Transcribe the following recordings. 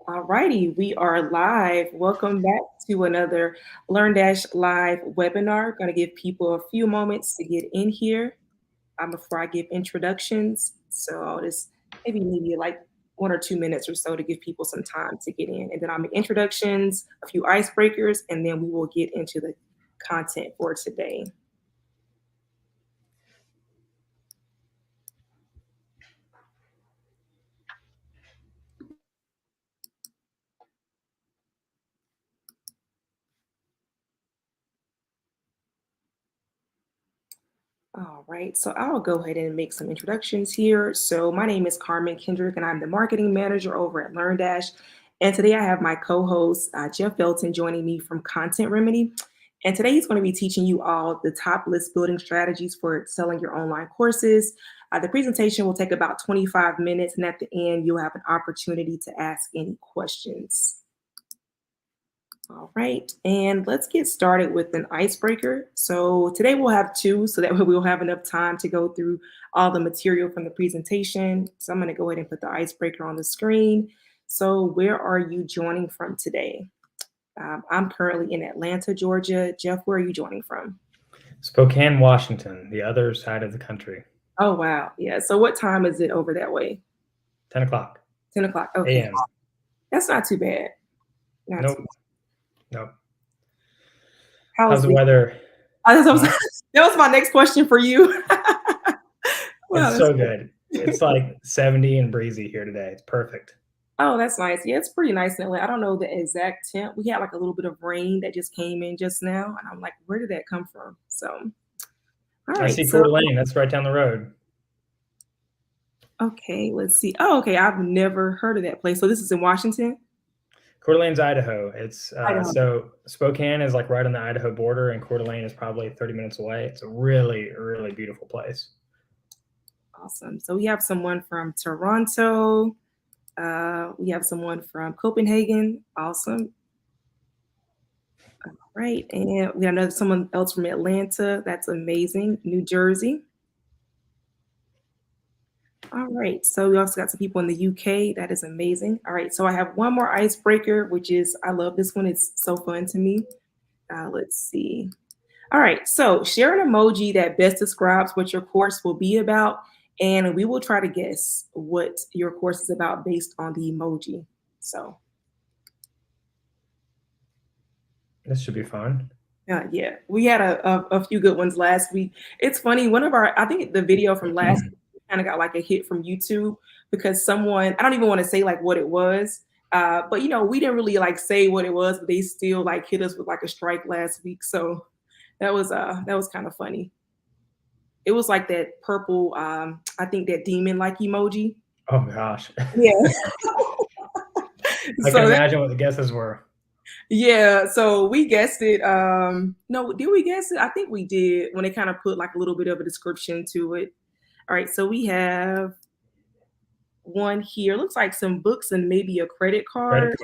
Alrighty, we are live. Welcome back to another Learn Dash Live webinar. Going to give people a few moments to get in here before I give introductions. So I'll just maybe like 1 or 2 minutes or so to give people some time to get in. And then I'll make introductions, a few icebreakers, and then we will get into the content for today. All right, so I'll go ahead and make some introductions here. So my name is Carmen Kendrick, and I'm the marketing manager over at LearnDash. And today I have my co-host Jeff Felton joining me from Content Remedy. And today he's going to be teaching you all the top list building strategies for selling your online courses. The presentation will take about 25 minutes, and at the end, you'll have an opportunity to ask any questions. All right, and let's get started with an icebreaker. So today we'll have two, so that we'll have enough time to go through all the material from the presentation. So I'm going to go ahead and put the icebreaker on the screen. So where are you joining from today? I'm currently in Atlanta, Georgia. Jeff, where are you joining from? Spokane, Washington, the other side of the country. Oh, wow. Yeah. So what time is it over that way? 10 o'clock. 10 o'clock. Okay. a.m. That's not too bad. Nope. Nope. How's the weather? That was my next question for you. Wow, it's so good. It's like 70 and breezy here today. It's perfect. Oh, that's nice. Yeah, it's pretty nice in LA. I don't know the exact temp. We had like a little bit of rain that just came in just now, and I'm like, where did that come from? So, all right. I see Coeur d'Alene. That's right down the road. Okay, let's see. Oh, okay. I've never heard of that place. So this is in Washington? Coeur d'Alene's Idaho. It's so Spokane is like right on the Idaho border, and Coeur d'Alene is probably 30 minutes away. It's a really, really beautiful place. Awesome. So we have someone from Toronto. We have someone from Copenhagen. Awesome. All right. And we have someone else from Atlanta. That's amazing. New Jersey. All right. So we also got some people in the UK. That is amazing. All right. So I have one more icebreaker, which is, I love this one. It's so fun to me. Let's see. All right. So share an emoji that best describes what your course will be about. And we will try to guess what your course is about based on the emoji. So this should be fun. Yeah, we had a few good ones last week. It's funny. I think the video from last week kind of got like a hit from YouTube because someone, I don't even want to say like what it was, but we didn't really like say what it was, but they still like hit us with like a strike last week. So that was kind of funny. It was like that purple, I think that demon like emoji. Oh gosh. Yeah. I can imagine what the guesses were. Yeah, so we guessed it. No, did we guess it? I think we did when they kind of put like a little bit of a description to it. All right, so we have one here. Looks like some books and maybe a credit card.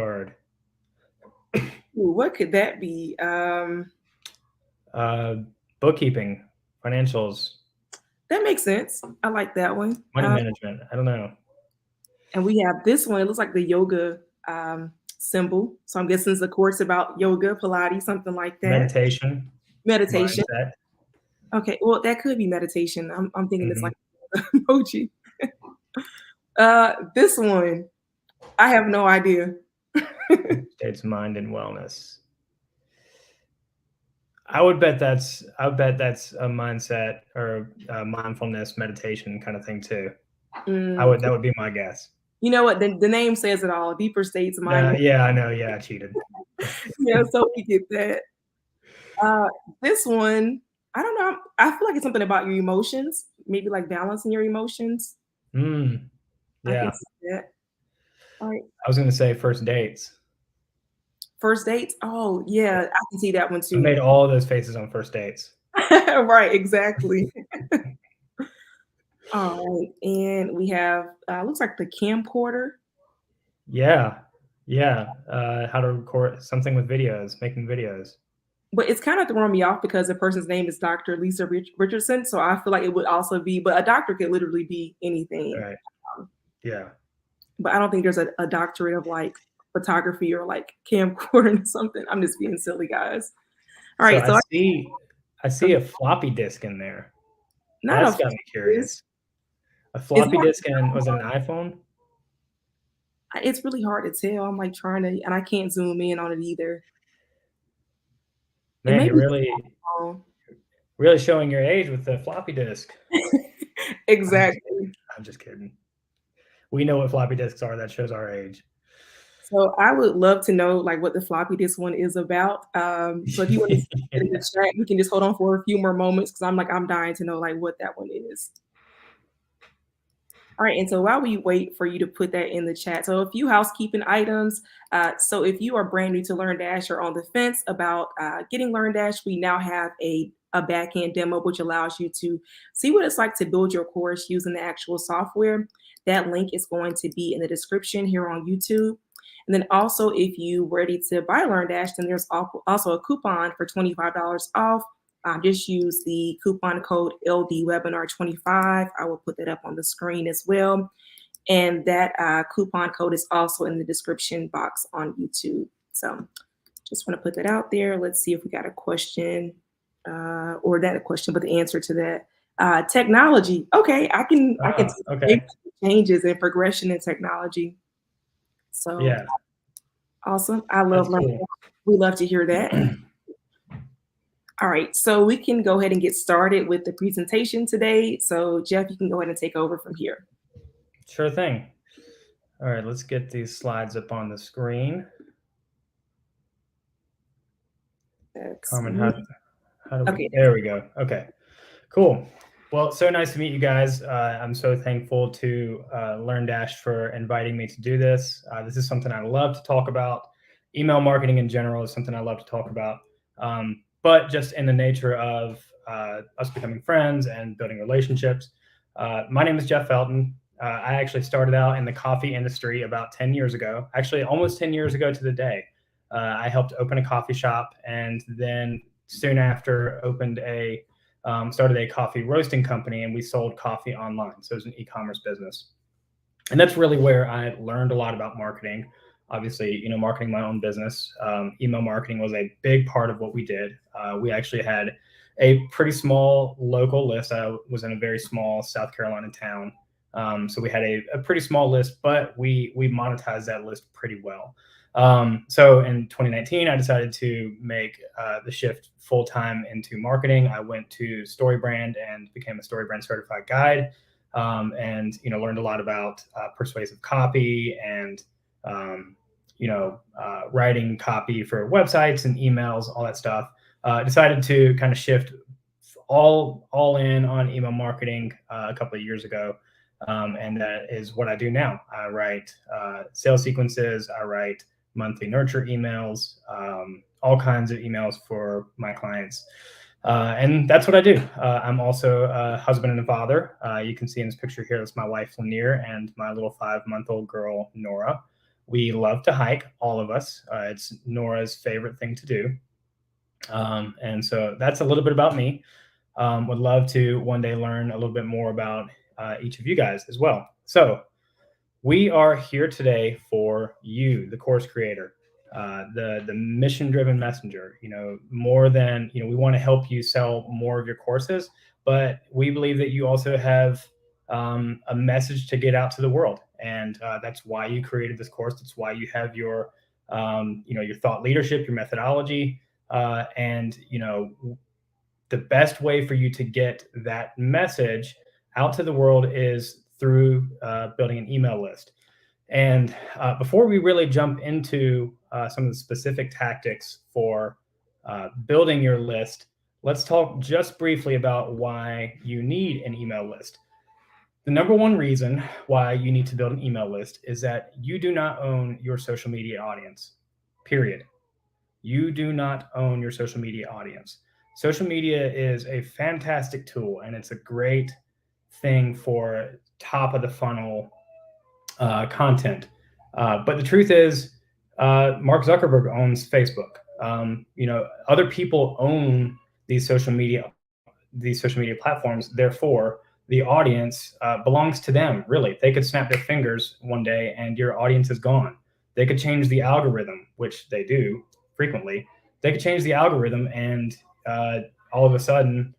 Ooh, what could that be? Bookkeeping, financials. That makes sense. I like that one. Money management. I don't know. And we have this one. It looks like the yoga symbol. So I'm guessing it's a course about yoga, Pilates, something like that. Meditation. Mindset. Okay, well, that could be meditation. I'm thinking it's like emoji. This one, I have no idea. It's mind and wellness. I would bet that's a mindset or a mindfulness meditation kind of thing too. That would be my guess. You know what? The name says it all. Deeper states of mind. Yeah, I know. Yeah, I cheated. Yeah, so we get that. This one, I don't know. I feel like it's something about your emotions, maybe like balancing your emotions. Yeah. All right. I was going to say first dates. First dates? Oh, yeah. I can see that one too. I made all of those faces on first dates. Right, exactly. All right. And we have, looks like the camcorder. Yeah. How to record something with videos, making videos. But it's kind of throwing me off because the person's name is Dr. Lisa Richardson. So I feel like it would also be, but a doctor could literally be anything. Right. Yeah. But I don't think there's a doctorate of like photography or like camcorder or something. I'm just being silly, guys. All So right, so I see a floppy disk in there. not That's a got me this curious. A it's floppy hard, disk, and was it an iPhone? it's really hard to tell. I'm like trying to, and I can't zoom in on it either. It Man, may you're be phone. really showing your age with the floppy disk. Exactly. I'm just kidding. We know what floppy disks are. That shows our age. So I would love to know like what the floppy disk one is about. So if you want to get in the chat, we can just hold on for a few more moments because I'm dying to know like what that one is. All right, and so while we wait for you to put that in the chat, so a few housekeeping items. So if you are brand new to LearnDash or on the fence about getting LearnDash, we now have a backend demo which allows you to see what it's like to build your course using the actual software. That link is going to be in the description here on YouTube. And then also, if you ready to buy LearnDash, then there's also a coupon for $25 off. Just use the coupon code LDWebinar25. I will put that up on the screen as well. And that coupon code is also in the description box on YouTube. So just want to put that out there. Let's see if we got a question or that a question, but the answer to that. Technology. Okay, I can Ah, okay. changes and progression in technology. So Yeah, awesome. I love that's learning. cool. We love to hear that. All right, so we can go ahead and get started with the presentation today. So Jeff, you can go ahead and take over from here. Sure thing. All right, let's get these slides up on the screen. That's Carmen, me. how do we? Okay. There we go. Okay, cool. Well, so nice to meet you guys. I'm so thankful to LearnDash for inviting me to do this. This is something I love to talk about. Email marketing in general is something I love to talk about. But just in the nature of us becoming friends and building relationships. My name is Jeff Felten. I actually started out in the coffee industry about 10 years ago, actually almost 10 years ago to the day. I helped open a coffee shop, and then soon after started a coffee roasting company, and we sold coffee online. So it was an e-commerce business. And that's really where I learned a lot about marketing. Obviously, marketing my own business. Email marketing was a big part of what we did. We actually had a pretty small local list. I was in a very small South Carolina town. So we had a pretty small list, but we monetized that list pretty well. So in 2019, I decided to make the shift full time into marketing. I went to StoryBrand and became a StoryBrand certified guide, and learned a lot about persuasive copy and writing copy for websites and emails, all that stuff. Decided to kind of shift all in on email marketing a couple of years ago. And that is what I do now. I write sales sequences. I write monthly nurture emails, all kinds of emails for my clients. And that's what I do. I'm also a husband and a father. You can see in this picture here, that's my wife, Lanier, and my little 5-month-old girl, Nora. We love to hike, all of us. It's Nora's favorite thing to do. And so that's a little bit about me. Would love to one day learn a little bit more about each of you guys as well. So we are here today for you, the course creator, the mission-driven messenger. More than we want to help you sell more of your courses, but we believe that you also have a message to get out to the world, and that's why you created this course. That's why you have your your thought leadership, your methodology, and the best way for you to get that message out to the world is through building an email list. And before we really jump into some of the specific tactics for building your list, let's talk just briefly about why you need an email list. The number one reason why you need to build an email list is that you do not own your social media audience, period. You do not own your social media audience. Social media is a fantastic tool, and it's a great thing for top of the funnel content. But the truth is, Mark Zuckerberg owns Facebook. Other people own these social media platforms. Therefore, the audience belongs to them. Really, they could snap their fingers one day, and your audience is gone. They could change the algorithm, which they do frequently. They could change the algorithm, and all of a sudden,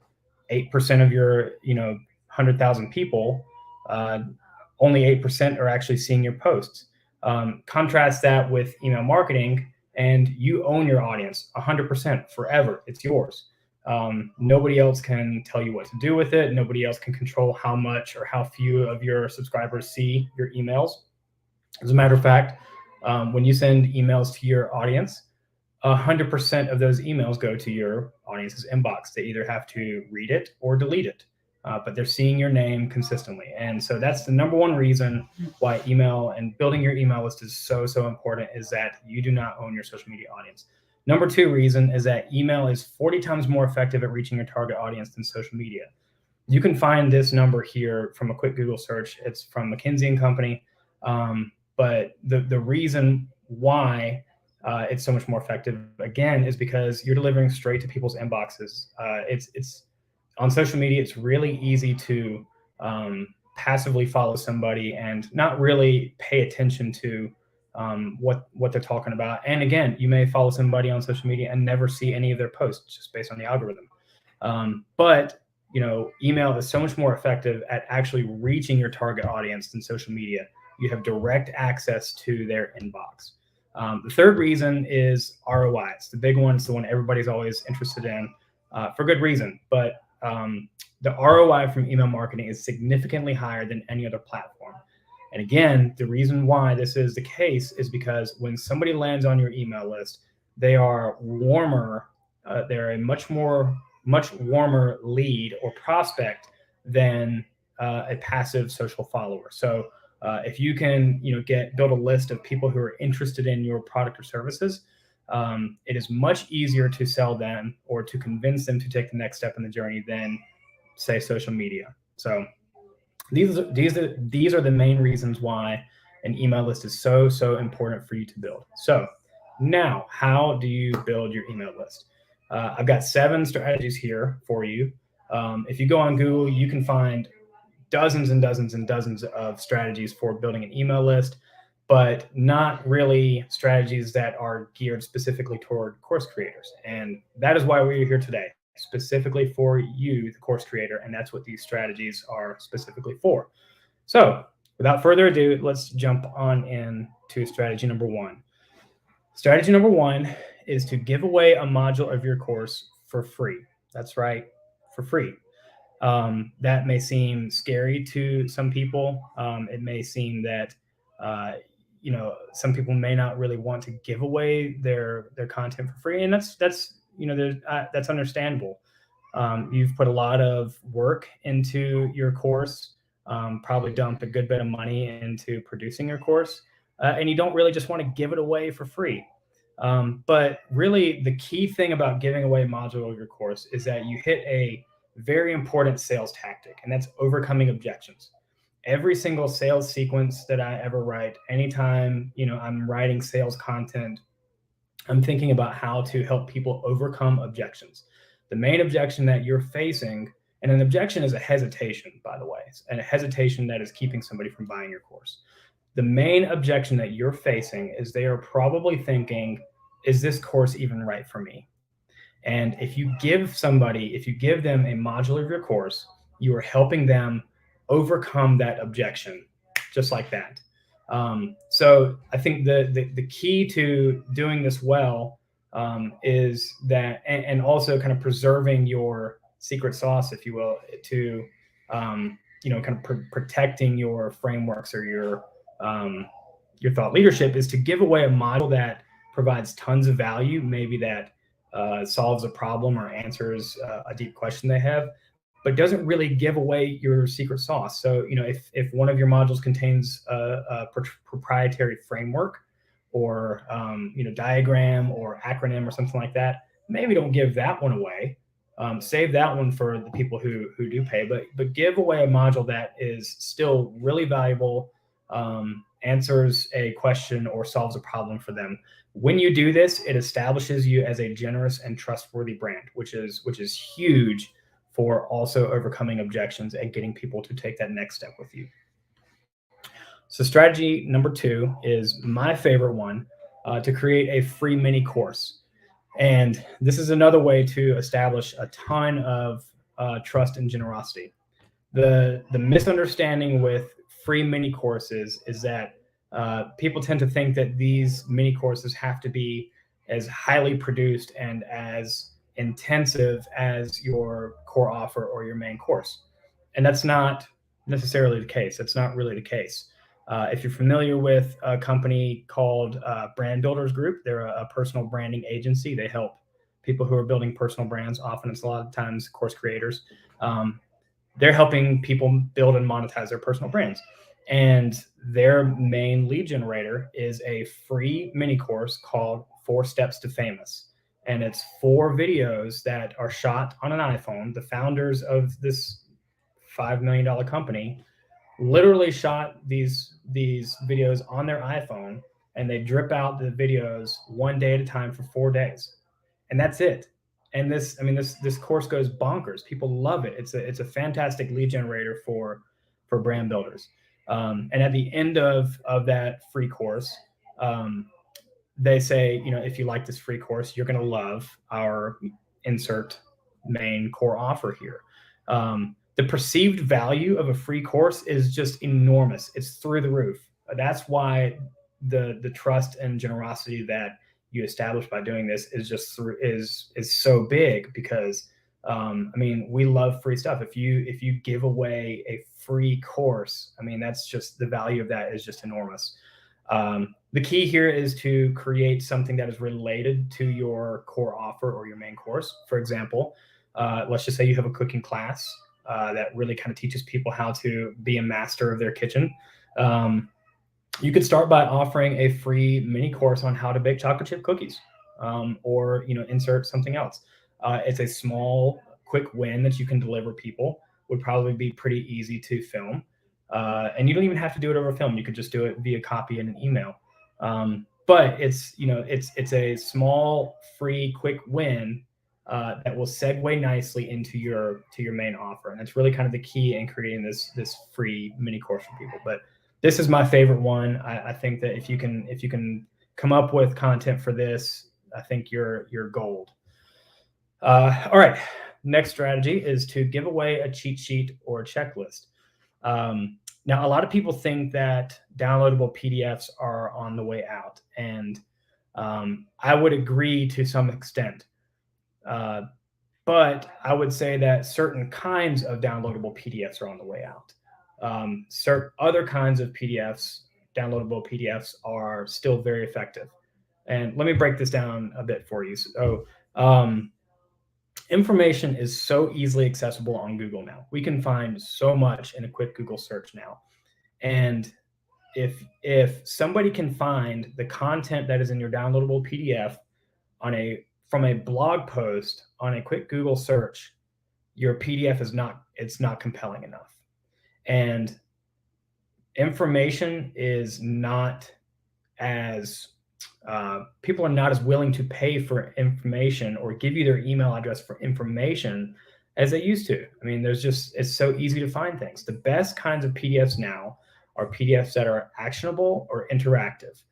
8% of your 100,000 people, uh, only 8% are actually seeing your posts. Contrast that with email marketing, and you own your audience 100% forever. It's yours. Nobody else can tell you what to do with it. Nobody else can control how much or how few of your subscribers see your emails. As a matter of fact, when you send emails to your audience, 100% of those emails go to your audience's inbox. They either have to read it or delete it, but they're seeing your name consistently. And so that's the number one reason why email and building your email list is so, so important, is that you do not own your social media audience. Number two reason is that email is 40 times more effective at reaching your target audience than social media. You can find this number here from a quick Google search. It's from McKinsey and Company. But the reason why it's so much more effective, again, is because you're delivering straight to people's inboxes. It's on social media. It's really easy to passively follow somebody and not really pay attention to what they're talking about. And again, you may follow somebody on social media and never see any of their posts just based on the algorithm. But email is so much more effective at actually reaching your target audience than social media. You have direct access to their inbox. The third reason is ROI. It's the big one. It's the one everybody's always interested in, for good reason. But the ROI from email marketing is significantly higher than any other platform. And again, the reason why this is the case is because when somebody lands on your email list, they are warmer. They're a much warmer lead or prospect than a passive social follower. So if you can, build a list of people who are interested in your product or services, it is much easier to sell them or to convince them to take the next step in the journey than, say, social media. So these are the main reasons why an email list is so important for you to build. So now, how do you build your email list? I've got 7 strategies here for you. If you go on Google, you can find dozens and dozens and dozens of strategies for building an email list, but not really strategies that are geared specifically toward course creators. And that is why we're here today, specifically for you, the course creator, and that's what these strategies are specifically for. So without further ado, let's jump on into strategy number 1. Strategy number 1 is to give away a module of your course for free. That's right, for free. That may seem scary to some people. It may seem that some people may not really want to give away their content for free, and that's understandable. You've put a lot of work into your course, probably dumped a good bit of money into producing your course, and you don't really just want to give it away for free. But really, the key thing about giving away a module of your course is that you hit a very important sales tactic, and that's overcoming objections. Every single sales sequence that I ever write, anytime I'm writing sales content, I'm thinking about how to help people overcome objections. The main objection that you're facing, and an objection is a hesitation, by the way, and a hesitation that is keeping somebody from buying your course. The main objection that you're facing is they are probably thinking, is this course even right for me? And if you give them a module of your course, you are helping them overcome that objection, just like that. So I think the key to doing this well is that, and also kind of preserving your secret sauce, if you will, to kind of protecting your frameworks or your thought leadership, is to give away a module that provides tons of value, maybe that solves a problem or answers a deep question they have, but doesn't really give away your secret sauce. So, if one of your modules contains a proprietary framework or, diagram or acronym or something like that, maybe don't give that one away. Save that one for the people who do pay, but give away a module that is still really valuable, answers a question or solves a problem for them. When you do this, it establishes you as a generous and trustworthy brand, which is huge for also overcoming objections and getting people to take that next step with you. So strategy number 2 is my favorite one, to create a free mini course. And this is another way to establish a ton of trust and generosity. The misunderstanding with free mini courses is that people tend to think that these mini courses have to be as highly produced and as intensive as your core offer or your main course, and that's not necessarily the case. That's not really the case. If you're familiar with a company called Brand Builders Group, they're a personal branding agency. They help people who are building personal brands. Often it's a lot of times course creators. Um, they're helping people build and monetize their personal brands. And their main lead generator is a free mini course called 4 Steps to Famous. And it's 4 videos that are shot on an iPhone. The founders of this $5 million company literally shot these videos on their iPhone, and they drip out the videos one day at a time for 4 days, and that's it. And this, I mean, this course goes bonkers. People love it. It's a fantastic lead generator for brand builders. And at the end of that free course, they say, if you like this free course, you're going to love our insert main core offer here. The perceived value of a free course is just enormous. It's through the roof. That's why the trust and generosity that you establish by doing this is just is so big, because I mean, we love free stuff. If you give away a free course, I mean, that's just, the value of that is just enormous. The key here is to create something that is related to your core offer or your main course. For example, let's just say you have a cooking class that really kind of teaches people how to be a master of their kitchen. You could start by offering a free mini course on how to bake chocolate chip cookies, or insert something else. It's a small, quick win that you can deliver people. Would probably be pretty easy to film. And you don't even have to do it over film. You could just do it via copy in an email. But it's a small, free, quick win that will segue nicely into your main offer, and that's really kind of the key in creating this free mini course for people. But this is my favorite one. I think that if you can come up with content for this, I think you're gold. All right. Next strategy is to give away a cheat sheet or a checklist. Now, a lot of people think that downloadable PDFs are on the way out, and I would agree to some extent. But I would say that certain kinds of downloadable PDFs are on the way out. Certain other kinds of PDFs, downloadable PDFs, are still very effective. And let me break this down a bit for you. So, information is so easily accessible on Google now. We can find so much in a quick Google search now. And if somebody can find the content that is in your downloadable PDF from a blog post on a quick Google search, your PDF is not compelling enough. And information is not as people are not as willing to pay for information or give you their email address for information as they used to. I mean, it's so easy to find things. The best kinds of PDFs now are PDFs that are actionable or interactive.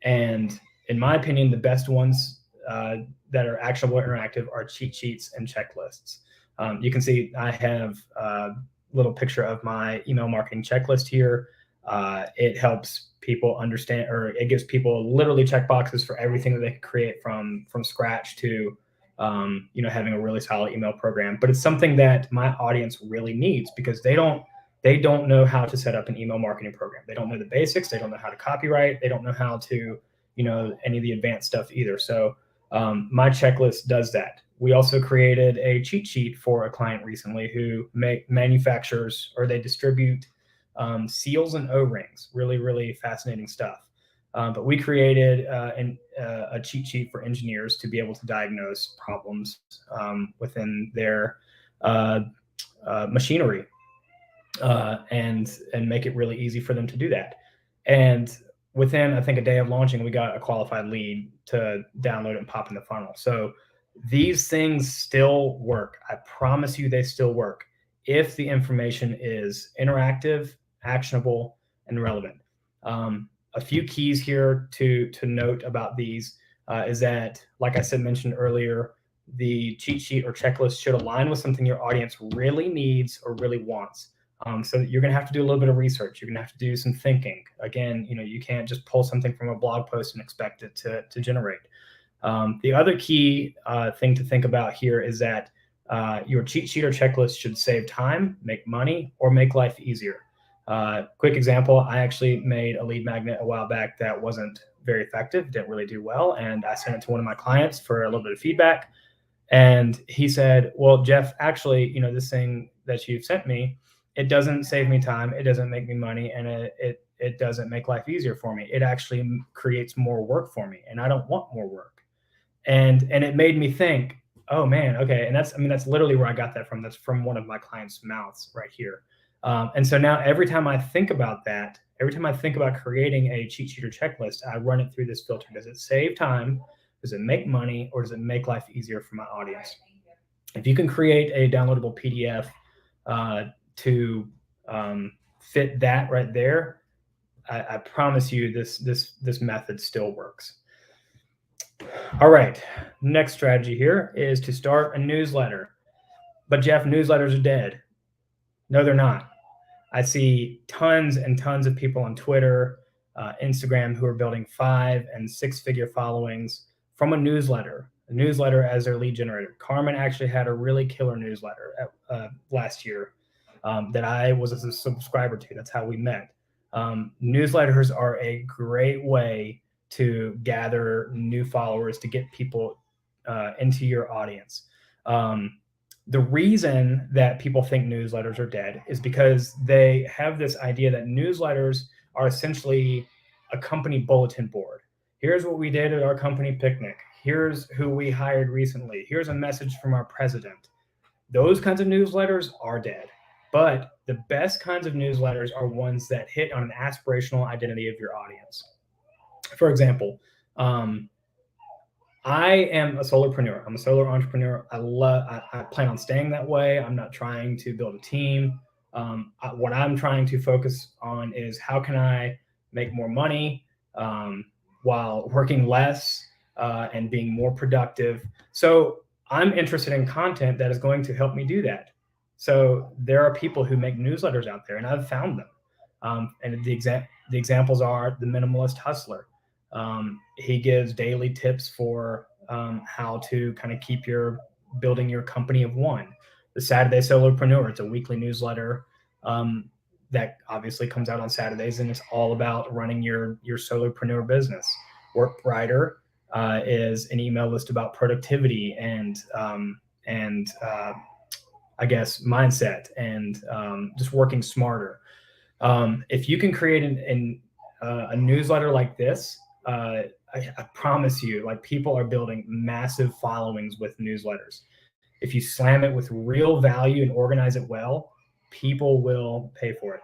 And in my opinion, the best ones that are actionable or interactive are cheat sheets and checklists. You can see I have a little picture of my email marketing checklist here. It helps people understand, or it gives people literally check boxes for everything that they can create from scratch to having a really solid email program. But it's something that my audience really needs, because they don't know how to set up an email marketing program. They don't know the basics. They don't know how to copyright. They don't know how to any of the advanced stuff either. So my checklist does that. We also created a cheat sheet for a client recently who manufactures, or they distribute seals and O-rings. Really, really fascinating stuff. But we created a cheat sheet for engineers to be able to diagnose problems within their machinery, and make it really easy for them to do that. And within, I think, a day of launching, we got a qualified lead to download it and pop in the funnel. So these things still work. I promise you, they still work if the information is interactive, actionable, and relevant. A few keys here to note about these is that, like I said, mentioned earlier, the cheat sheet or checklist should align with something your audience really needs or really wants. So you're going to have to do a little bit of research. You're going to have to do some thinking. Again, you can't just pull something from a blog post and expect it to generate. The other key thing to think about here is that your cheat sheet or checklist should save time, make money, or make life easier. Quick example, I actually made a lead magnet a while back that wasn't very effective, didn't really do well, and I sent it to one of my clients for a little bit of feedback. And he said, well, Jeff, actually, this thing that you've sent me, it doesn't save me time, it doesn't make me money, and it doesn't make life easier for me. It actually creates more work for me, and I don't want more work. And it made me think, oh man, okay. And that's literally where I got that from. That's from one of my clients' mouths right here. And so now every time I think about that, every time I think about creating a cheat sheet or checklist, I run it through this filter. Does it save time? Does it make money? Or does it make life easier for my audience? If you can create a downloadable PDF to fit that right there, I promise you this method still works. All right, next strategy here is to start a newsletter. But Jeff, newsletters are dead. No, they're not. I see tons and tons of people on Twitter, Instagram who are building 5- and 6-figure followings from a newsletter as their lead generator. Carmen actually had a really killer newsletter last year that I was a subscriber to. That's how we met. Newsletters are a great way to gather new followers, to get people into your audience. The reason that people think newsletters are dead is because they have this idea that newsletters are essentially a company bulletin board. Here's what we did at our company picnic. Here's who we hired recently. Here's a message from our president. Those kinds of newsletters are dead. But the best kinds of newsletters are ones that hit on an aspirational identity of your audience. For example, I am a solopreneur. I'm a solo entrepreneur. I plan on staying that way. I'm not trying to build a team. What I'm trying to focus on is how can I make more money while working less and being more productive. So I'm interested in content that is going to help me do that. So there are people who make newsletters out there, and I've found them. And the examples are the Minimalist Hustler. He gives daily tips for how to kind of keep building your company of one. The Saturday Solopreneur, it's a weekly newsletter that obviously comes out on Saturdays, and it's all about running your solopreneur business. Work Brighter is an email list about productivity and I guess mindset and just working smarter. If you can create a newsletter like this, I promise you, like, people are building massive followings with newsletters. If you slam it with real value and organize it well, people will pay for it.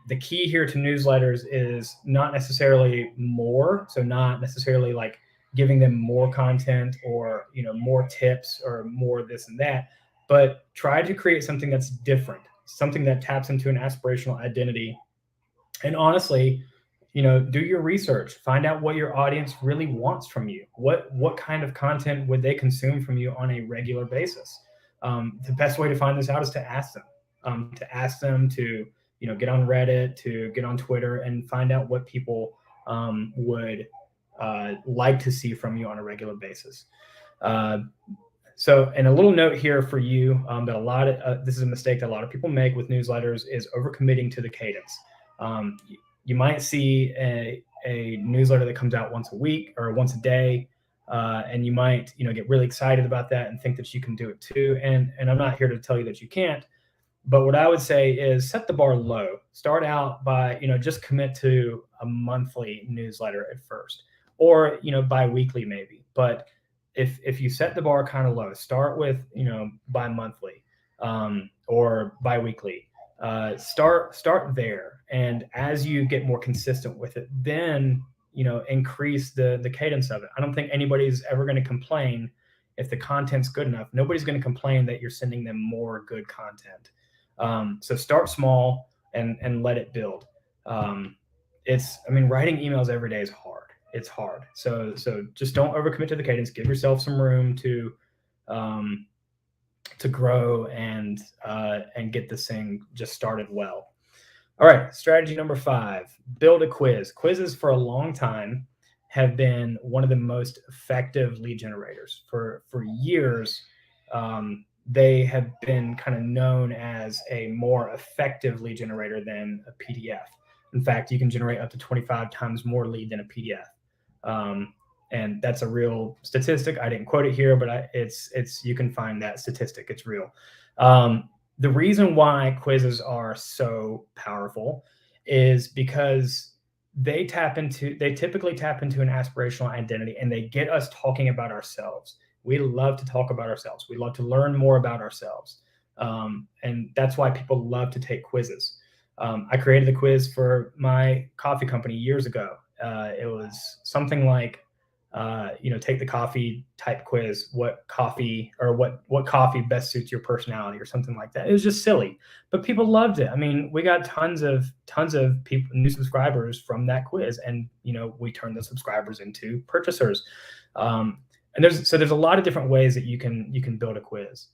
The key here to newsletters is not necessarily more, so not necessarily like giving them more content or more tips or more this and that, but try to create something that's different, something that taps into an aspirational identity. And honestly, do your research, find out what your audience really wants from you. What kind of content would they consume from you on a regular basis? The best way to find this out is to ask them to get on Reddit, to get on Twitter, and find out what people would like to see from you on a regular basis. So, and a little note here for you that this is a mistake that a lot of people make with newsletters, is overcommitting to the cadence. You might see a newsletter that comes out once a week or once a day, and you might get really excited about that and think that you can do it too. And I'm not here to tell you that you can't, but what I would say is set the bar low. Start out by just commit to a monthly newsletter at first, or bi-weekly maybe. But if you set the bar kind of low, start with bi-monthly or bi-weekly. Start there, and as you get more consistent with it, then increase the cadence of it. I don't think anybody's ever going to complain if the content's good enough. Nobody's going to complain that you're sending them more good content. So start small and let it build. writing emails every day is hard. It's hard. So just don't overcommit to the cadence. Give yourself some room um, to grow and get this thing just started well. All right, strategy number 5: build a quiz. Quizzes for a long time have been one of the most effective lead generators. For years, they have been kind of known as a more effective lead generator than a PDF. In fact, you can generate up to 25 times more lead than a PDF. Um, and that's a real statistic. I didn't quote it here, but it's you can find that statistic. It's real. The reason why quizzes are so powerful is because they typically tap into an aspirational identity, and they get us talking about ourselves. We love to talk about ourselves. We love to learn more about ourselves. And that's why people love to take quizzes. I created the quiz for my coffee company years ago. It was something like, take the coffee type quiz. What coffee best suits your personality, or something like that. It was just silly, but people loved it. I mean, we got tons of people, new subscribers from that quiz, and we turned the subscribers into purchasers. And there's a lot of different ways that you can build a quiz.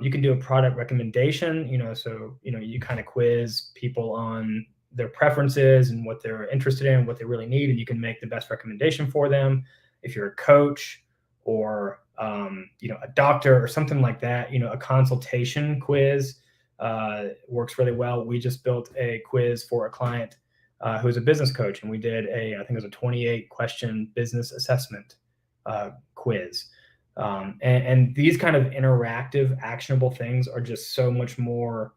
You can do a product recommendation. You kind of quiz people on their preferences and what they're interested in, what they really need, and you can make the best recommendation for them. If you're a coach or a doctor or something like that, a consultation quiz works really well. We just built a quiz for a client who's a business coach, and we did I think it was a 28-question business assessment quiz. And these kind of interactive, actionable things are just so much more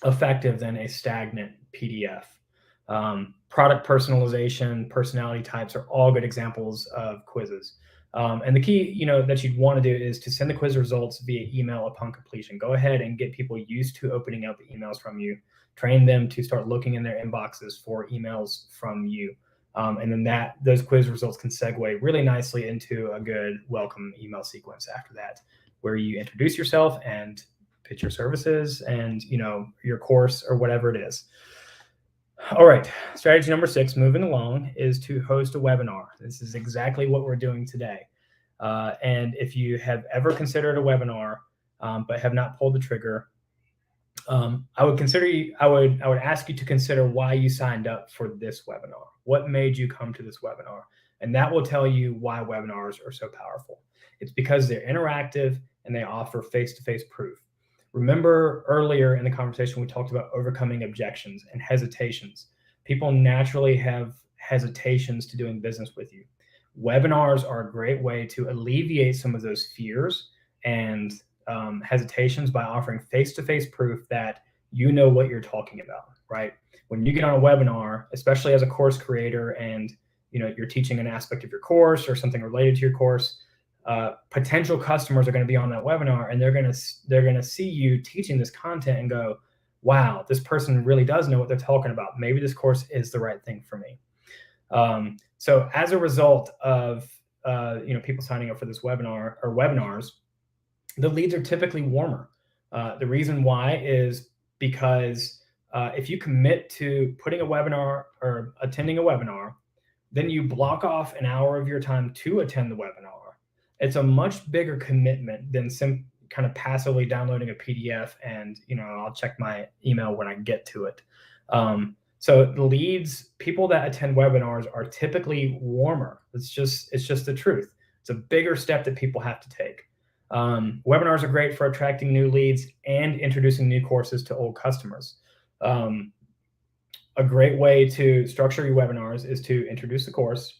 effective than a stagnant PDF. Product personalization, personality types are all good examples of quizzes. And the key, that you'd want to do is to send the quiz results via email upon completion. Go ahead and get people used to opening up emails from you. Train them to start looking in their inboxes for emails from you. And then those quiz results can segue really nicely into a good welcome email sequence after that, where you introduce yourself and pitch your services and your course or whatever it is. All right, strategy number 6, moving along, is to host a webinar. This is exactly what we're doing today. And if you have ever considered a webinar but have not pulled the trigger, I would ask you to consider why you signed up for this webinar. What made you come to this webinar? And that will tell you why webinars are so powerful. It's because they're interactive and they offer face-to-face proof. Remember earlier in the conversation, we talked about overcoming objections and hesitations. People naturally have hesitations to doing business with you. Webinars are a great way to alleviate some of those fears and hesitations by offering face-to-face proof that you know what you're talking about, right? When you get on a webinar, especially as a course creator, and you're teaching an aspect of your course or something related to your course, potential customers are going to be on that webinar, and they're going to see you teaching this content and go, wow, this person really does know what they're talking about. Maybe this course is the right thing for me. So as a result of people signing up for this webinar or webinars, the leads are typically warmer. The reason why is because if you commit to putting a webinar or attending a webinar, then you block off an hour of your time to attend the webinar. It's a much bigger commitment than kind of passively downloading a PDF and I'll check my email when I get to it. So the leads, people that attend webinars, are typically warmer. It's just the truth. It's a bigger step that people have to take. Webinars are great for attracting new leads and introducing new courses to old customers. A great way to structure your webinars is to introduce the course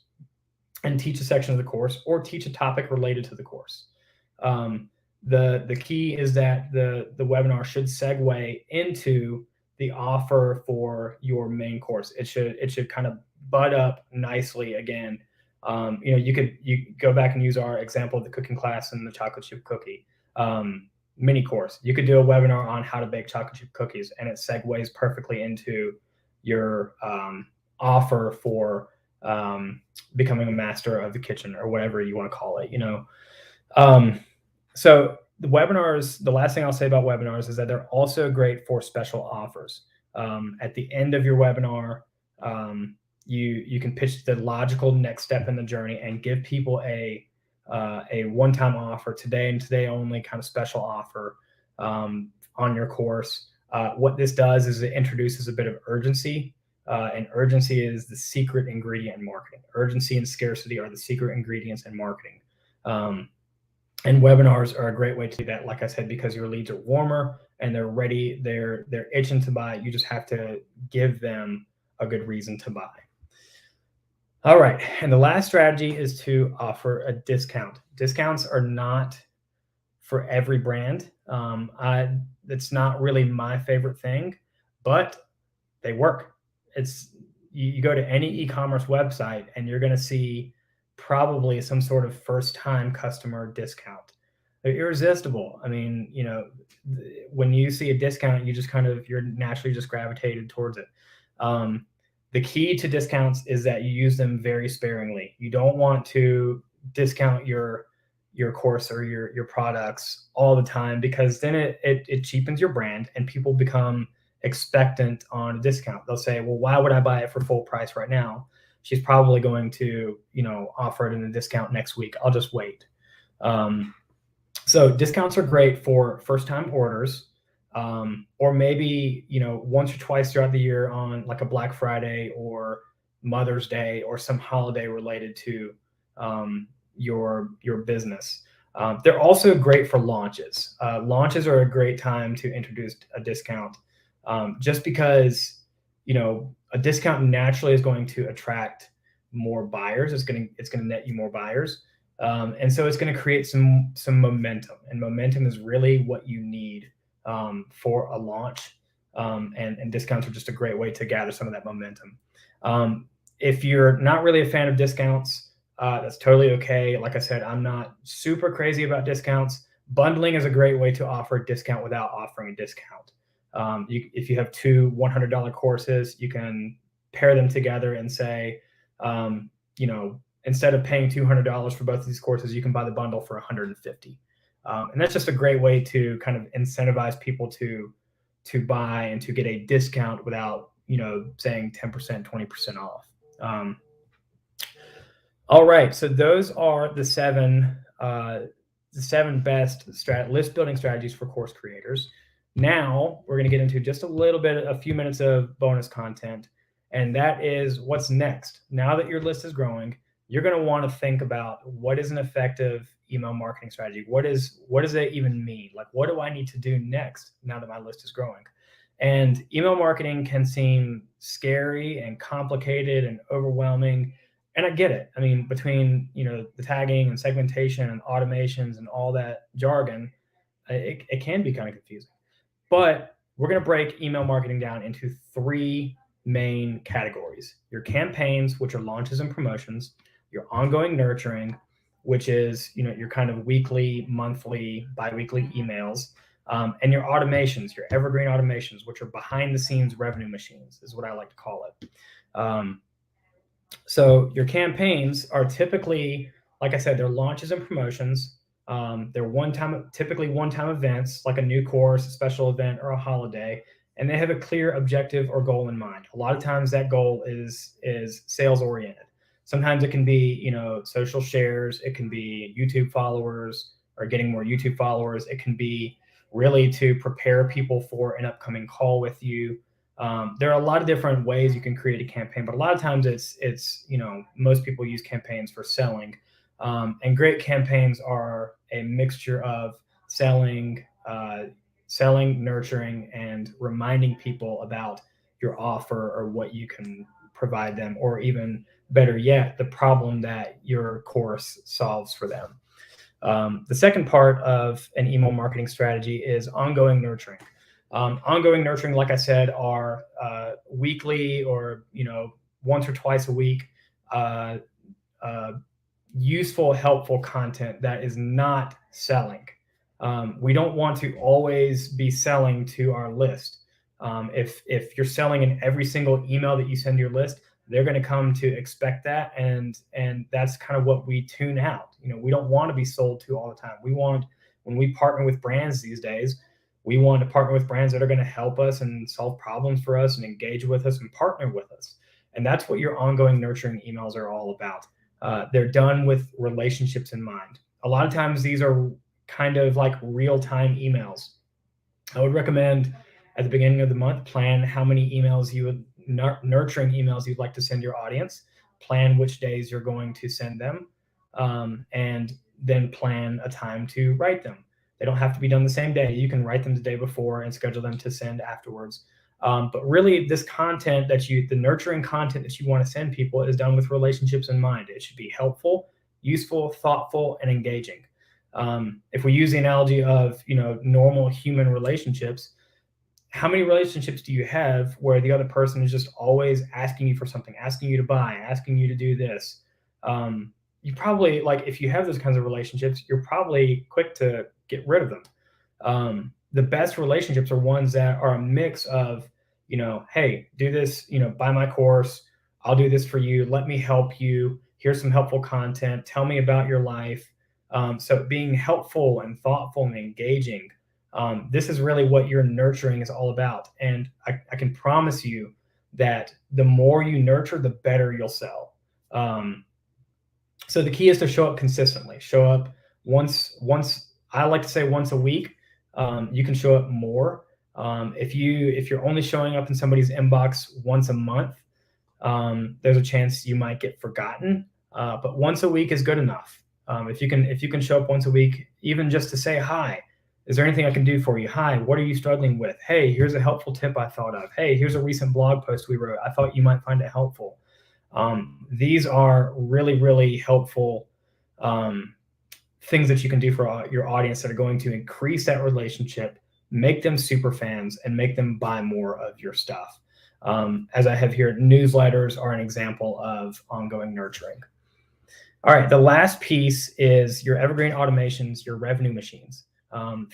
and teach a section of the course, or teach a topic related to the course. The key is that the webinar should segue into the offer for your main course. It should kind of butt up nicely again. You go back and use our example of the cooking class and the chocolate chip cookie mini course. You could do a webinar on how to bake chocolate chip cookies, and it segues perfectly into your offer for becoming a master of the kitchen, or whatever you want to call it. So the webinars, the last thing I'll say about webinars is that they're also great for special offers. At the end of your webinar, you can pitch the logical next step in the journey and give people a one-time offer, today and today only kind of special offer on your course. What this does is it introduces a bit of urgency, and urgency is the secret ingredient in marketing. Urgency and scarcity are the secret ingredients in marketing. And webinars are a great way to do that, like I said, because your leads are warmer and they're ready, they're itching to buy. You just have to give them a good reason to buy. All right, and the last strategy is to offer a discount. Discounts are not for every brand. It's not really my favorite thing, but they work. You go to any e-commerce website and you're going to see probably some sort of first-time customer discount. They're irresistible. I mean, when you see a discount, you're naturally just gravitated towards it. The key to discounts is that you use them very sparingly. You don't want to discount your course or your products all the time, because then it cheapens your brand and people become expectant on a discount. They'll say, well, why would I buy it for full price right now? She's probably going to, offer it in a discount next week. I'll just wait. So discounts are great for first-time orders, or maybe, once or twice throughout the year on like a Black Friday or Mother's Day or some holiday related to your business. They're also great for launches. Launches are a great time to introduce a discount, just because, a discount naturally is going to attract more buyers. It's going to net you more buyers. And so it's going to create some momentum, and momentum is really what you need for a launch. And discounts are just a great way to gather some of that momentum. If you're not really a fan of discounts, that's totally okay. Like I said, I'm not super crazy about discounts. Bundling is a great way to offer a discount without offering a discount. If you have two $100 courses, you can pair them together and say, instead of paying $200 for both of these courses, you can buy the bundle for $150. And that's just a great way to kind of incentivize people to buy and to get a discount without, saying 10%, 20% off. All right, so those are the seven best list building strategies for course creators. Now we're going to get into just a few minutes of bonus content, and that is what's next. Now that your list is growing, you're going to want to think about what is an effective email marketing strategy. What does that even mean? Like, what do I need to do next now that my list is growing? And email marketing can seem scary and complicated and overwhelming. And I get it. I mean, between, the tagging and segmentation and automations and all that jargon, it can be kind of confusing. But we're going to break email marketing down into three main categories: your campaigns, which are launches and promotions; your ongoing nurturing, which is, your kind of weekly, monthly, biweekly emails; and your automations, your evergreen automations, which are behind the scenes revenue machines, is what I like to call it. So your campaigns are typically, like I said, they're launches and promotions. They're typically one-time events, like a new course, a special event, or a holiday, and they have a clear objective or goal in mind. A lot of times that goal is sales oriented. Sometimes it can be, social shares. It can be YouTube followers or getting more YouTube followers. It can be really to prepare people for an upcoming call with you. There are a lot of different ways you can create a campaign, but a lot of times it's most people use campaigns for selling. And great campaigns are a mixture of selling, nurturing, and reminding people about your offer or what you can provide them, or even better yet, the problem that your course solves for them. The second part of an email marketing strategy is ongoing nurturing. Ongoing nurturing, like I said, are weekly or once or twice a week useful, helpful content that is not selling. We don't want to always be selling to our list. If you're selling in every single email that you send to your list, they're going to come to expect that, and that's kind of what we tune out. We don't want to be sold to all the time. When we partner with brands these days, We want to partner with brands that are going to help us and solve problems for us and engage with us and partner with us. And that's what your ongoing nurturing emails are all about. They're done with relationships in mind. A lot of times these are kind of like real time emails. I would recommend at the beginning of the month, plan how many emails you would nurturing emails you'd like to send your audience, plan which days you're going to send them, and then plan a time to write them. They don't have to be done the same day. You can write them the day before and schedule them to send afterwards. But really, this content the nurturing content that you want to send people is done with relationships in mind. It should be helpful, useful, thoughtful, and engaging. If we use the analogy of normal human relationships, how many relationships do you have where the other person is just always asking you for something, asking you to buy, asking you to do this? You probably, like, if you have those kinds of relationships, you're probably quick to get rid of them. The best relationships are ones that are a mix of, hey, do this, buy my course, I'll do this for you, let me help you, here's some helpful content, tell me about your life. So being helpful and thoughtful and engaging, this is really what your nurturing is all about. And I can promise you that the more you nurture, the better you'll sell. So the key is to show up consistently. Show up once. I like to say once a week. You can show up more. If you're only showing up in somebody's inbox once a month, there's a chance you might get forgotten. But once a week is good enough. If you can show up once a week, even just to say hi. Is there anything I can do for you? Hi, what are you struggling with? Hey, here's a helpful tip I thought of. Hey, here's a recent blog post we wrote. I thought you might find it helpful. These are really, really helpful things that you can do for your audience that are going to increase that relationship, make them super fans, and make them buy more of your stuff. As I have here, newsletters are an example of ongoing nurturing. All right, the last piece is your evergreen automations, your revenue machines.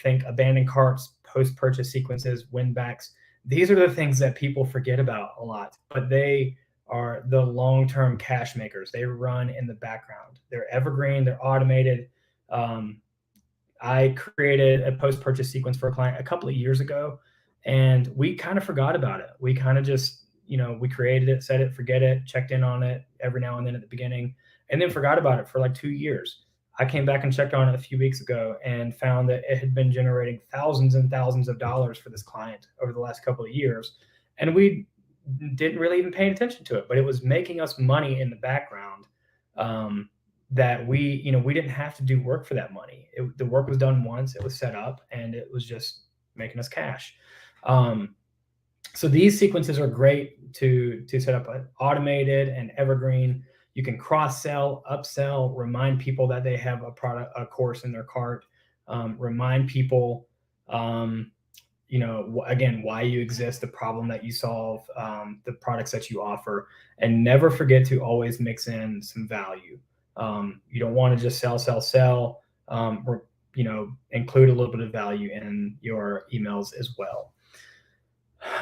Think abandoned carts, post-purchase sequences, win-backs. These are the things that people forget about a lot, but they are the long-term cash makers. They run in the background. They're evergreen, they're automated. I created a post-purchase sequence for a client a couple of years ago, and we kind of forgot about it. We kind of just, we created it, set it, forget it, checked in on it every now and then at the beginning, and then forgot about it for like 2 years. I came back and checked on it a few weeks ago and found that it had been generating thousands and thousands of dollars for this client over the last couple of years. And we didn't really even pay attention to it, but it was making us money in the background, that we didn't have to do work for that money. The work was done once, it was set up, and it was just making us cash. So these sequences are great to set up an automated and evergreen. You can cross-sell, upsell, remind people that they have a course in their cart, remind people, again, why you exist, the problem that you solve, the products that you offer, and never forget to always mix in some value. You don't want to just sell, or, include a little bit of value in your emails as well.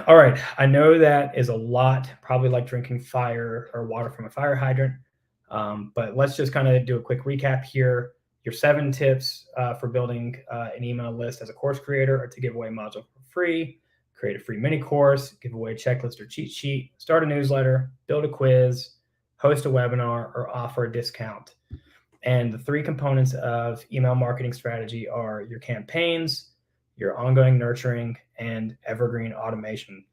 All right, I know that is a lot, probably like drinking fire or water from a fire hydrant, but let's just kind of do a quick recap here. Your 7 tips for building an email list as a course creator are to give away modules for free, create a free mini course, give away a checklist or cheat sheet, start a newsletter, build a quiz, host a webinar, or offer a discount. And the 3 components of email marketing strategy are your campaigns, your ongoing nurturing, and evergreen automation.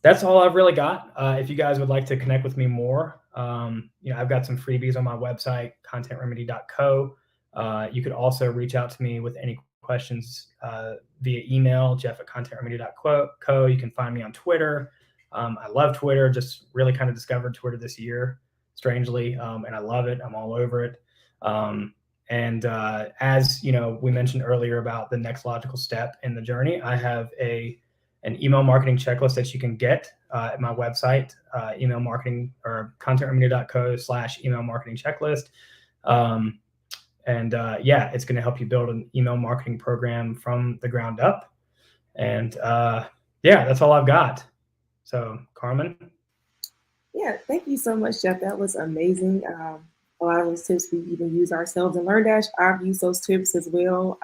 That's all I've really got. If you guys would like to connect with me more, I've got some freebies on my website, contentremedy.co. You could also reach out to me with any questions via email, jeff@contentremedy.co. You can find me on Twitter. I love Twitter, just really kind of discovered Twitter this year, strangely, and I love it. I'm all over it. And as we mentioned earlier about the next logical step in the journey, I have an email marketing checklist that you can get at my website, email marketing or contentremedy.co/email marketing checklist. It's going to help you build an email marketing program from the ground up. And that's all I've got. So, Carmen. Yeah, thank you so much, Jeff. That was amazing. A lot of those tips we even use ourselves in LearnDash. I've used those tips as well.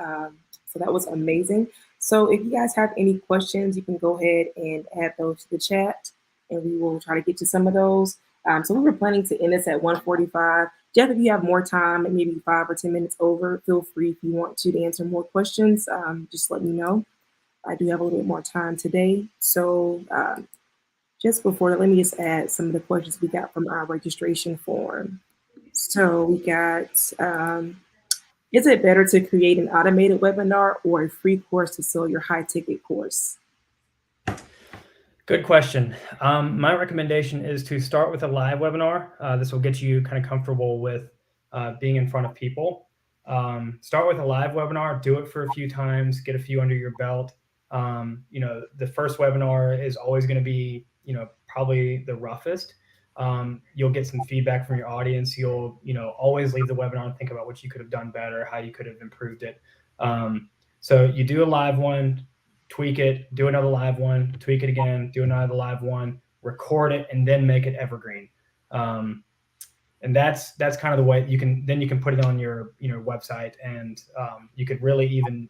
So that was amazing. So if you guys have any questions, you can go ahead and add those to the chat, and we will try to get to some of those. So we were planning to end this at 1:45. Jeff, if you have more time, maybe 5 or 10 minutes over, feel free if you want to answer more questions. Just let me know. I do have a little bit more time today. So just before that, let me just add some of the questions we got from our registration form. So we got, is it better to create an automated webinar or a free course to sell your high ticket course? Good question. My recommendation is to start with a live webinar. This will get you kind of comfortable with being in front of people. Start with a live webinar, do it for a few times, get a few under your belt. The first webinar is always going to be, probably the roughest. You'll get some feedback from your audience. You'll, always leave the webinar and think about what you could have done better, how you could have improved it. So you do a live one, tweak it, do another live one, tweak it again, do another live one, record it, and then make it evergreen. And that's kind of the way you can put it on your website, and you could really even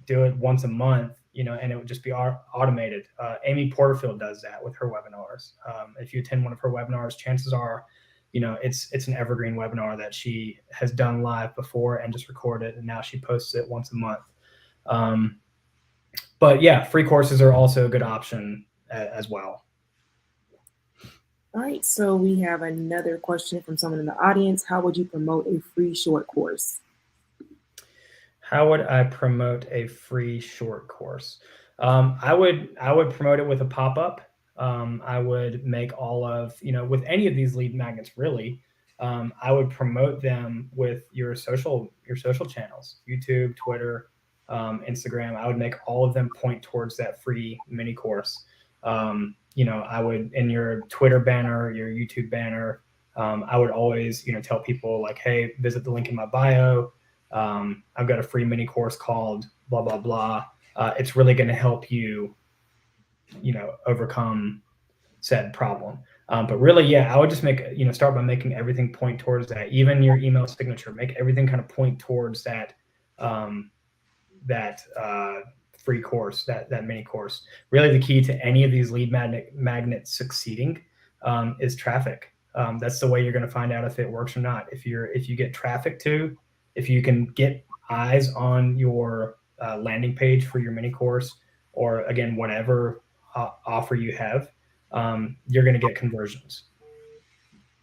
do it once a month, and it would just be automated. Amy Porterfield does that with her webinars. If you attend one of her webinars, chances are, it's an evergreen webinar that she has done live before and just recorded, and now she posts it once a month. But yeah, free courses are also a good option as well. All right, so we have another question from someone in the audience. How would you promote a free short course? How would I promote a free short course? I would promote it with a pop-up. I would make all of, with any of these lead magnets, really, I would promote them with your social channels, YouTube, Twitter, Instagram. I would make all of them point towards that free mini course. I would, in your Twitter banner, your YouTube banner, I would always, tell people like, hey, visit the link in my bio. I've got a free mini course called blah, blah, blah. It's really going to help you, overcome said problem. But really, yeah, I would just start by making everything point towards that. Even your email signature, make everything kind of point towards that, free course, that mini course. Really, the key to any of these lead magnets succeeding is traffic. That's the way you're going to find out if it works or not. If you get traffic if you can get eyes on your landing page for your mini course, or again, whatever offer you have, you're going to get conversions.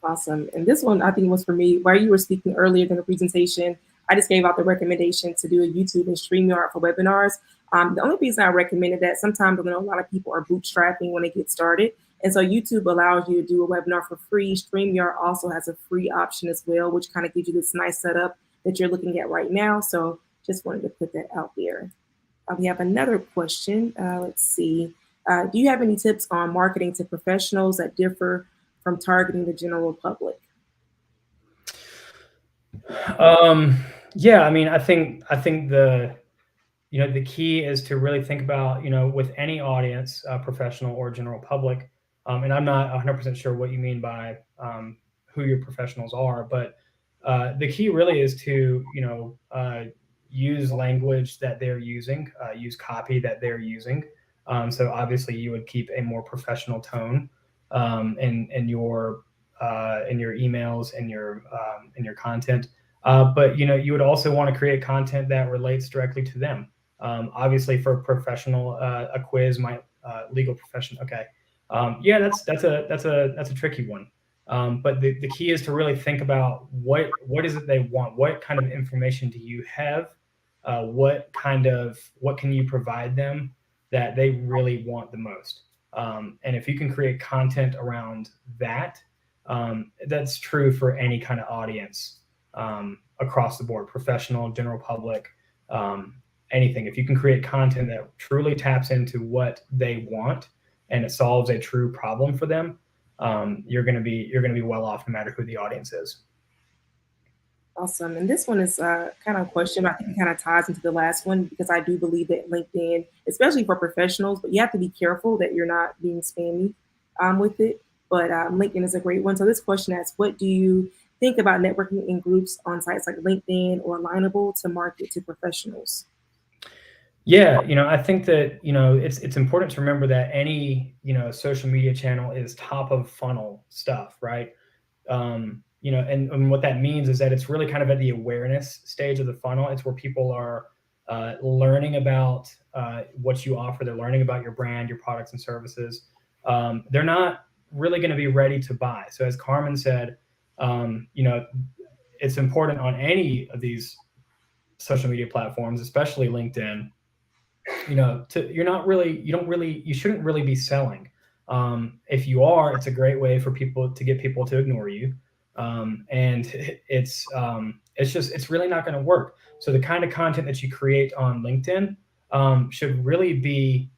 Awesome. And this one, I think, was for me. While you were speaking earlier in the presentation, I just gave out the recommendation to do a YouTube and StreamYard for webinars. The only reason I recommended that, sometimes I know a lot of people are bootstrapping when they get started. And so YouTube allows you to do a webinar for free. StreamYard also has a free option as well, which kind of gives you this nice setup that you're looking at right now. So just wanted to put that out there. We have another question. Let's see. Do you have any tips on marketing to professionals that differ from targeting the general public? Yeah, I mean, I think the key is to really think about, with any audience, professional or general public. And I'm not 100% sure what you mean by who your professionals are, but the key really is to, use language that they're using, use copy that they're using. So obviously you would keep a more professional tone in your emails and your content. But you would also want to create content that relates directly to them. Obviously, for professional, a quiz might legal profession. Okay, yeah, that's a tricky one. But the key is to really think about what is it they want. What kind of information do you have? What can you provide them that they really want the most? And if you can create content around that, that's true for any kind of audience across the board, professional, general public, anything. If you can create content that truly taps into what they want and it solves a true problem for them, you're going to be well off no matter who the audience is. Awesome. And this one is kind of a question, but I think it kind of ties into the last one, because I do believe that LinkedIn, especially for professionals, but you have to be careful that you're not being spammy with it. But LinkedIn is a great one. So this question asks, what do you think about networking in groups on sites like LinkedIn or Alignable to market to professionals? Yeah, I think that, it's important to remember that any, social media channel is top of funnel stuff, right? And what that means is that it's really kind of at the awareness stage of the funnel. It's where people are learning about what you offer. They're learning about your brand, your products and services. They're not really going to be ready to buy. So as Carmen said, it's important on any of these social media platforms, especially LinkedIn, you shouldn't really be selling. If you are, it's a great way for people to get people to ignore you. And it's really not going to work. So the kind of content that you create on LinkedIn should really be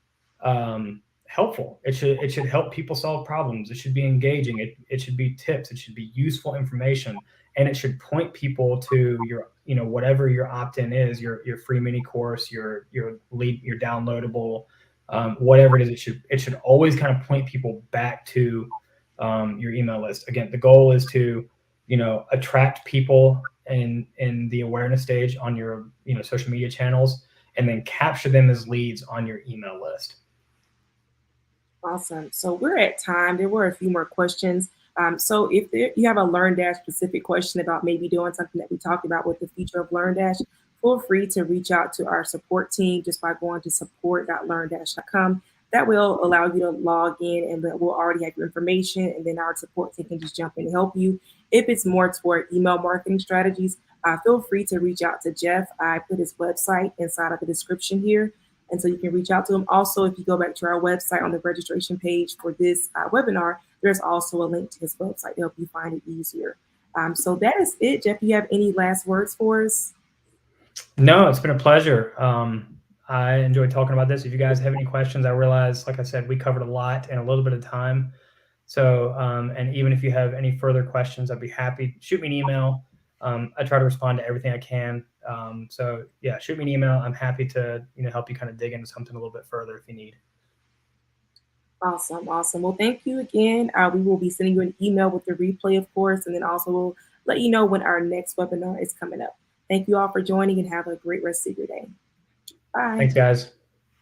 helpful. It should help people solve problems. It should be engaging. It should be tips. It should be useful information, and it should point people to your, whatever your opt-in is, your free mini course, your lead, your downloadable, whatever it is. It should always kind of point people back to your email list. Again, the goal is to, attract people in the awareness stage on your, social media channels, and then capture them as leads on your email list. Awesome. So we're at time. There were a few more questions. So if you have a LearnDash specific question about maybe doing something that we talked about with the feature of LearnDash, feel free to reach out to our support team just by going to support.learndash.com. That will allow you to log in, and we'll already have your information, and then our support team can just jump in and help you. If it's more toward email marketing strategies, feel free to reach out to Jeff. I put his website inside of the description here, and so you can reach out to them. Also, if you go back to our website on the registration page for this webinar, there's also a link to his website to help you find it easier. So that is it. Jeff, do you have any last words for us? No, it's been a pleasure. I enjoyed talking about this. If you guys have any questions, I realize, like I said, we covered a lot in a little bit of time. So, and even if you have any further questions, I'd be happy. Shoot me an email. I try to respond to everything I can. So yeah, shoot me an email. I'm happy to, help you kind of dig into something a little bit further if you need. Awesome, awesome. Well, thank you again. We will be sending you an email with the replay, of course, and then also we'll let you know when our next webinar is coming up. Thank you all for joining, and have a great rest of your day. Bye. Thanks, guys.